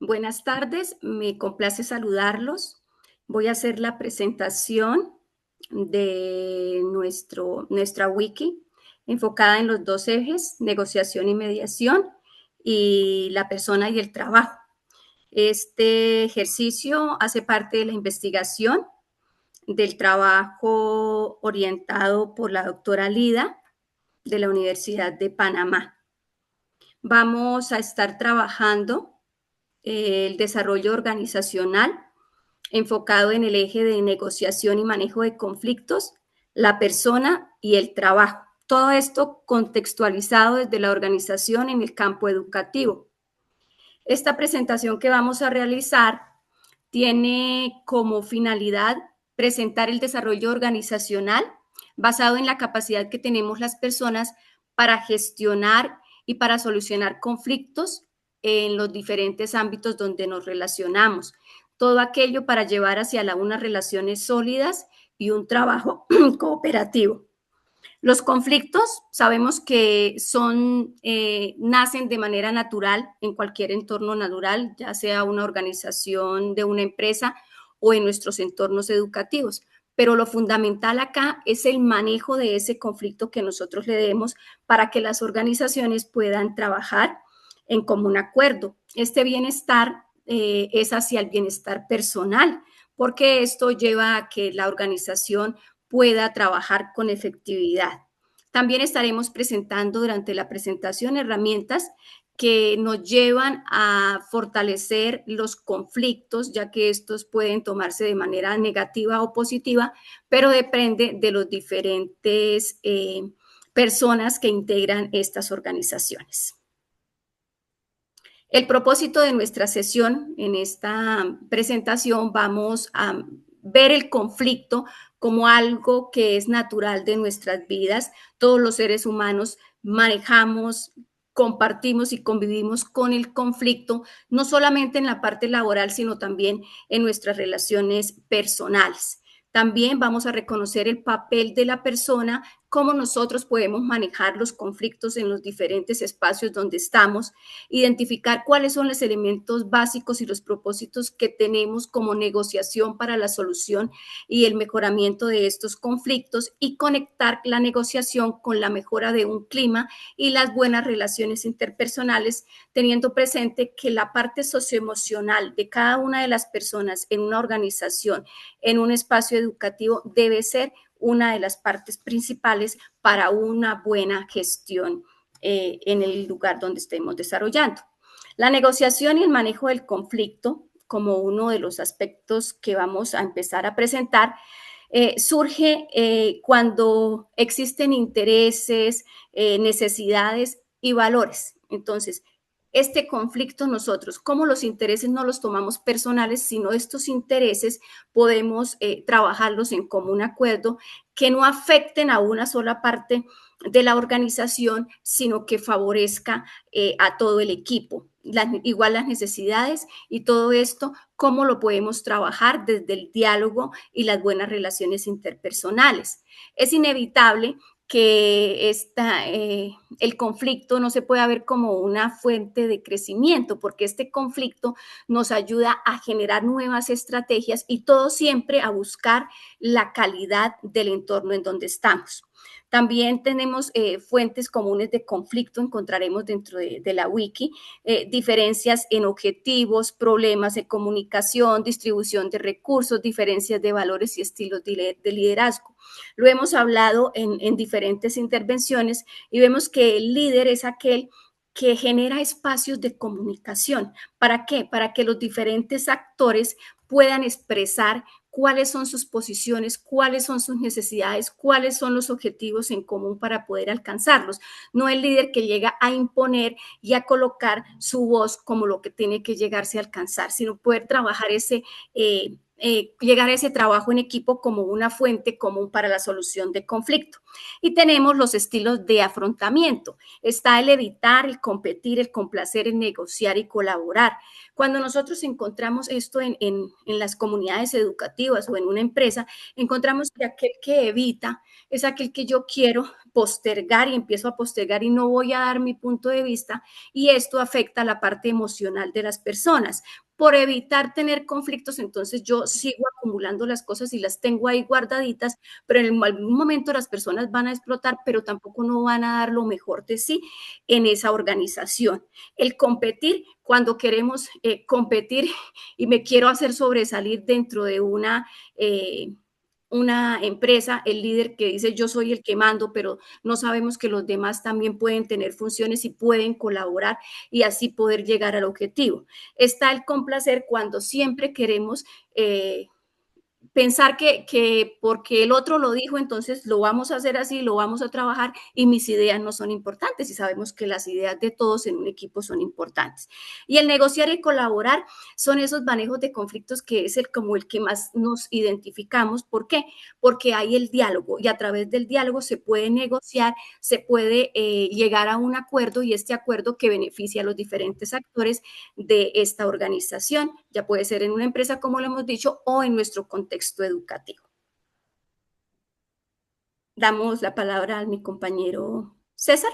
Buenas tardes, me complace saludarlos. Voy a hacer la presentación de nuestra wiki enfocada en los dos ejes, negociación y mediación, y la persona y el trabajo. Este ejercicio hace parte de la investigación del trabajo orientado por la doctora Lida de la Universidad de Panamá. Vamos a estar trabajando el desarrollo organizacional enfocado en el eje de negociación y manejo de conflictos, la persona y el trabajo. Todo esto contextualizado desde la organización en el campo educativo. Esta presentación que vamos a realizar tiene como finalidad presentar el desarrollo organizacional basado en la capacidad que tenemos las personas para gestionar y para solucionar conflictos en los diferentes ámbitos donde nos relacionamos. Todo aquello para llevar hacia unas relaciones sólidas y un trabajo cooperativo. Los conflictos sabemos que nacen de manera natural en cualquier entorno natural, ya sea una organización de una empresa o en nuestros entornos educativos. Pero lo fundamental acá es el manejo de ese conflicto que nosotros le demos para que las organizaciones puedan trabajar en común acuerdo. Este bienestar es hacia el bienestar personal, porque esto lleva a que la organización pueda trabajar con efectividad. También estaremos presentando durante la presentación herramientas que nos llevan a fortalecer los conflictos, ya que estos pueden tomarse de manera negativa o positiva, pero depende de los diferentes personas que integran estas organizaciones. El propósito de nuestra sesión en esta presentación, vamos a ver el conflicto como algo que es natural de nuestras vidas. Todos los seres humanos manejamos, compartimos y convivimos con el conflicto, no solamente en la parte laboral, sino también en nuestras relaciones personales. También vamos a reconocer el papel de la persona, cómo nosotros podemos manejar los conflictos en los diferentes espacios donde estamos, identificar cuáles son los elementos básicos y los propósitos que tenemos como negociación para la solución y el mejoramiento de estos conflictos, y conectar la negociación con la mejora de un clima y las buenas relaciones interpersonales, teniendo presente que la parte socioemocional de cada una de las personas en una organización, en un espacio educativo, debe ser una de las partes principales para una buena gestión en el lugar donde estemos desarrollando. La negociación y el manejo del conflicto, como uno de los aspectos que vamos a empezar a presentar, surge cuando existen intereses, necesidades y valores. Entonces, este conflicto nosotros, como los intereses no los tomamos personales, sino estos intereses podemos trabajarlos en común acuerdo, que no afecten a una sola parte de la organización, sino que favorezca a todo el equipo. Igual las necesidades y todo esto, cómo lo podemos trabajar desde el diálogo y las buenas relaciones interpersonales. Es inevitable que el conflicto no se pueda ver como una fuente de crecimiento, porque este conflicto nos ayuda a generar nuevas estrategias y todo siempre a buscar la calidad del entorno en donde estamos. También tenemos fuentes comunes de conflicto, encontraremos dentro de la wiki, diferencias en objetivos, problemas de comunicación, distribución de recursos, diferencias de valores y estilos de liderazgo. Lo hemos hablado en diferentes intervenciones y vemos que el líder es aquel que genera espacios de comunicación. ¿Para qué? Para que los diferentes actores puedan expresar cuáles son sus posiciones, cuáles son sus necesidades, cuáles son los objetivos en común para poder alcanzarlos. No el líder que llega a imponer y a colocar su voz como lo que tiene que llegarse a alcanzar, sino poder trabajar llegar a ese trabajo en equipo como una fuente común para la solución de conflicto. Y tenemos los estilos de afrontamiento. Está el evitar, el competir, el complacer, el negociar y colaborar. Cuando nosotros encontramos esto en las comunidades educativas o en una empresa, encontramos que aquel que evita es aquel que yo quiero postergar y empiezo a postergar y no voy a dar mi punto de vista, y esto afecta la parte emocional de las personas. Por evitar tener conflictos, entonces yo sigo acumulando las cosas y las tengo ahí guardaditas, pero en algún momento las personas van a explotar, pero tampoco no van a dar lo mejor de sí en esa organización. El competir, cuando queremos competir y me quiero hacer sobresalir dentro de una empresa, el líder que dice yo soy el que mando, pero no sabemos que los demás también pueden tener funciones y pueden colaborar y así poder llegar al objetivo. Está el complacer cuando siempre queremos pensar que porque el otro lo dijo, entonces lo vamos a hacer así, lo vamos a trabajar y mis ideas no son importantes y sabemos que las ideas de todos en un equipo son importantes. Y el negociar y colaborar son esos manejos de conflictos que es como el que más nos identificamos. ¿Por qué? Porque hay el diálogo y a través del diálogo se puede negociar, se puede llegar a un acuerdo y este acuerdo que beneficia a los diferentes actores de esta organización, ya puede ser en una empresa, como lo hemos dicho, o en nuestro contexto educativo. Damos la palabra a mi compañero César.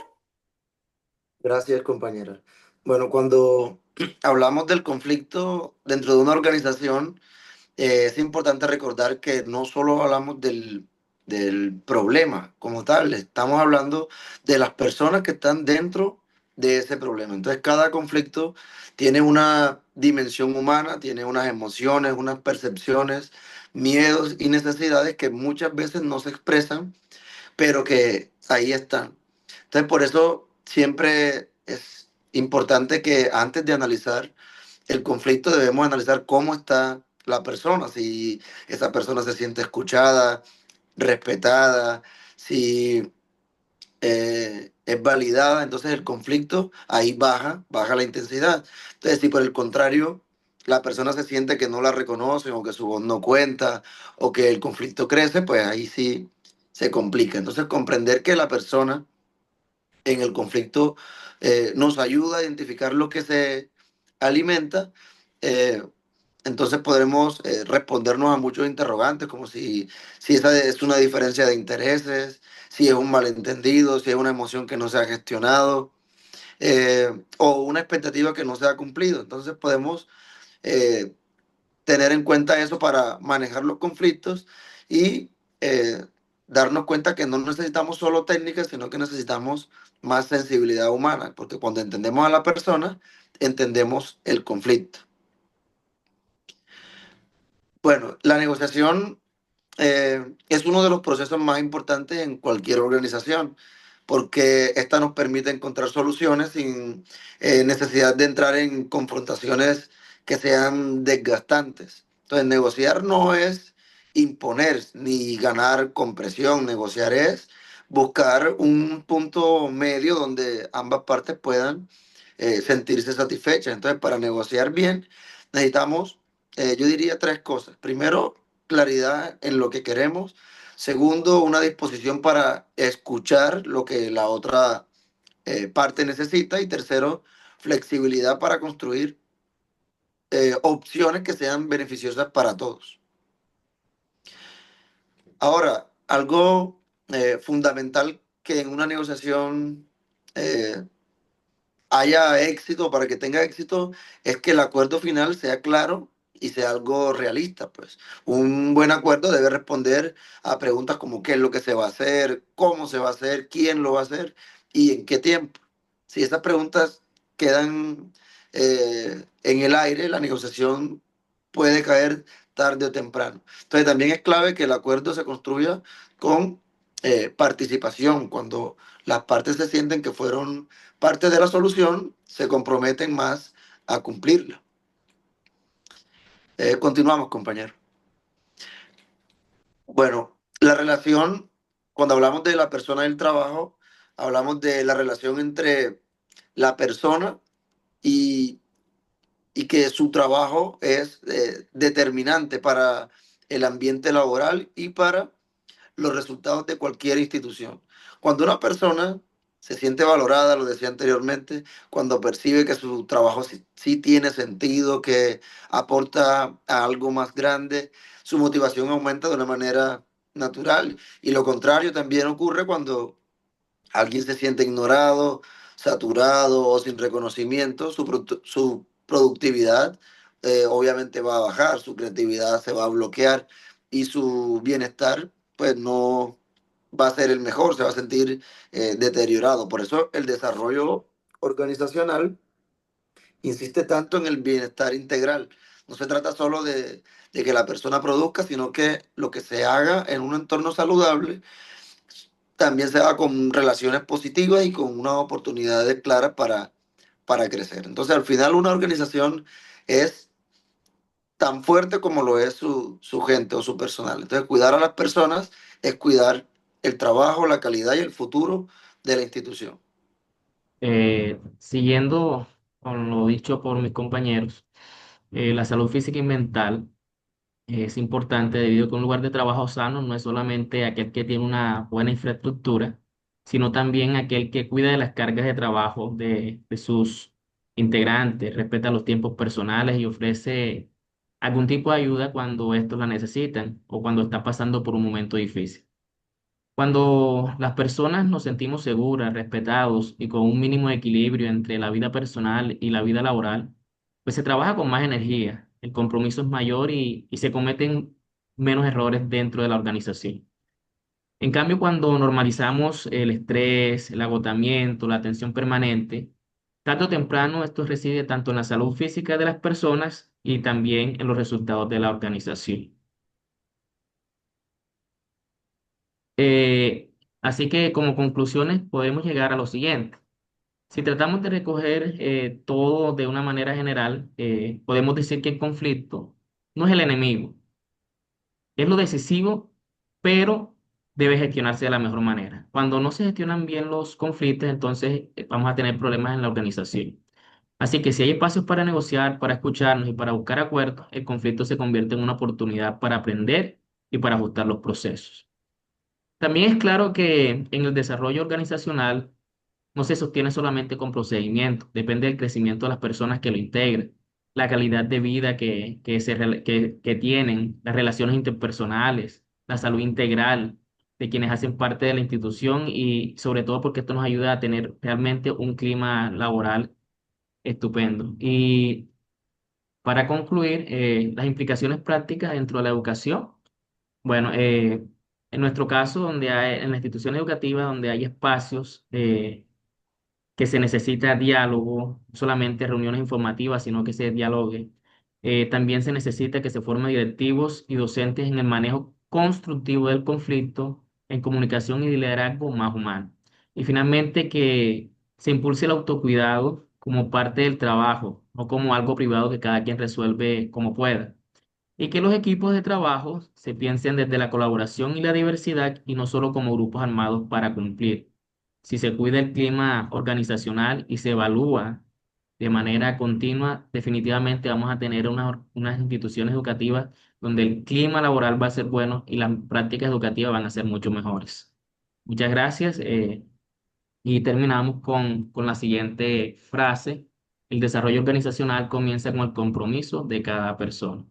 Gracias, compañera. Bueno, cuando hablamos del conflicto dentro de una organización, es importante recordar que no solo hablamos del problema como tal, estamos hablando de las personas que están dentro de ese problema. Entonces, cada conflicto tiene una dimensión humana, tiene unas emociones, unas percepciones, miedos y necesidades que muchas veces no se expresan, pero que ahí están. Entonces, por eso siempre es importante que antes de analizar el conflicto debemos analizar cómo está la persona, si esa persona se siente escuchada, respetada, si es validada, entonces el conflicto ahí baja la intensidad. Entonces, si por el contrario la persona se siente que no la reconocen o que su voz no cuenta o que el conflicto crece, pues ahí sí se complica. Entonces, comprender que la persona en el conflicto nos ayuda a identificar lo que se alimenta. eh, entonces podremos respondernos a muchos interrogantes, como si esa es una diferencia de intereses, si es un malentendido, si es una emoción que no se ha gestionado, o una expectativa que no se ha cumplido. Entonces podemos eh, tener en cuenta eso para manejar los conflictos y eh, darnos cuenta que no necesitamos solo técnicas, sino que necesitamos más sensibilidad humana, porque cuando entendemos a la persona, entendemos el conflicto. Bueno, la negociación es uno de los procesos más importantes en cualquier organización, porque esta nos permite encontrar soluciones sin necesidad de entrar en confrontaciones que sean desgastantes. Entonces, negociar no es imponer ni ganar con presión, negociar es buscar un punto medio donde ambas partes puedan sentirse satisfechas. Entonces, para negociar bien, necesitamos, yo diría, tres cosas. Primero, claridad en lo que queremos. Segundo, una disposición para escuchar lo que la otra parte necesita. Y tercero, flexibilidad para construir opciones que sean beneficiosas para todos. Ahora, algo fundamental que en una negociación eh, haya éxito, para que tenga éxito, es que el acuerdo final sea claro y sea algo realista, pues. Un buen acuerdo debe responder a preguntas como qué es lo que se va a hacer, cómo se va a hacer, quién lo va a hacer y en qué tiempo. Si esas preguntas quedan en el aire, la negociación puede caer tarde o temprano. Entonces también es clave que el acuerdo se construya con participación. Cuando las partes se sienten que fueron parte de la solución, se comprometen más a cumplirla. Continuamos, compañero. Bueno, la relación, cuando hablamos de la persona del trabajo, hablamos de la relación entre la persona y, y que su trabajo es determinante para el ambiente laboral y para los resultados de cualquier institución. Cuando una persona se siente valorada, lo decía anteriormente, cuando percibe que su trabajo sí tiene sentido, que aporta a algo más grande, su motivación aumenta de una manera natural. Y lo contrario también ocurre cuando alguien se siente ignorado, saturado o sin reconocimiento, su productividad obviamente va a bajar, su creatividad se va a bloquear y su bienestar pues no va a ser el mejor, se va a sentir deteriorado. Por eso el desarrollo organizacional insiste tanto en el bienestar integral. No se trata solo de que la persona produzca, sino que lo que se haga en un entorno saludable también se da con relaciones positivas y con unas oportunidades claras para crecer. Entonces, al final, una organización es tan fuerte como lo es su gente o su personal. Entonces, cuidar a las personas es cuidar el trabajo, la calidad y el futuro de la institución. Siguiendo con lo dicho por mis compañeros, la salud física y mental es importante debido a que un lugar de trabajo sano no es solamente aquel que tiene una buena infraestructura, sino también aquel que cuida de las cargas de trabajo de sus integrantes, respeta los tiempos personales y ofrece algún tipo de ayuda cuando estos la necesitan o cuando están pasando por un momento difícil. Cuando las personas nos sentimos seguras, respetados y con un mínimo de equilibrio entre la vida personal y la vida laboral, pues se trabaja con más energía, el compromiso es mayor y se cometen menos errores dentro de la organización. En cambio, cuando normalizamos el estrés, el agotamiento, la tensión permanente, tarde o temprano esto reside tanto en la salud física de las personas y también en los resultados de la organización. Eh, Así que como conclusiones podemos llegar a lo siguiente. Si tratamos de recoger todo de una manera general, podemos decir que el conflicto no es el enemigo, es lo decisivo, pero debe gestionarse de la mejor manera. Cuando no se gestionan bien los conflictos, entonces vamos a tener problemas en la organización. Así que si hay espacios para negociar, para escucharnos y para buscar acuerdos, el conflicto se convierte en una oportunidad para aprender y para ajustar los procesos. También es claro que en el desarrollo organizacional no se sostiene solamente con procedimientos, depende del crecimiento de las personas que lo integran, la calidad de vida que tienen, las relaciones interpersonales, la salud integral de quienes hacen parte de la institución y sobre todo porque esto nos ayuda a tener realmente un clima laboral estupendo. Y para concluir, las implicaciones prácticas dentro de la educación. Bueno, en nuestro caso, en la institución educativa, donde hay espacios que se necesita diálogo, no solamente reuniones informativas, sino que se dialogue. También se necesita que se formen directivos y docentes en el manejo constructivo del conflicto, en comunicación y liderazgo más humano. Y finalmente que se impulse el autocuidado como parte del trabajo, no como algo privado que cada quien resuelve como pueda. Y que los equipos de trabajo se piensen desde la colaboración y la diversidad y no solo como grupos armados para cumplir. Si se cuida el clima organizacional y se evalúa de manera continua, definitivamente vamos a tener unas instituciones educativas donde el clima laboral va a ser bueno y las prácticas educativas van a ser mucho mejores. Muchas gracias y terminamos con la siguiente frase. El desarrollo organizacional comienza con el compromiso de cada persona.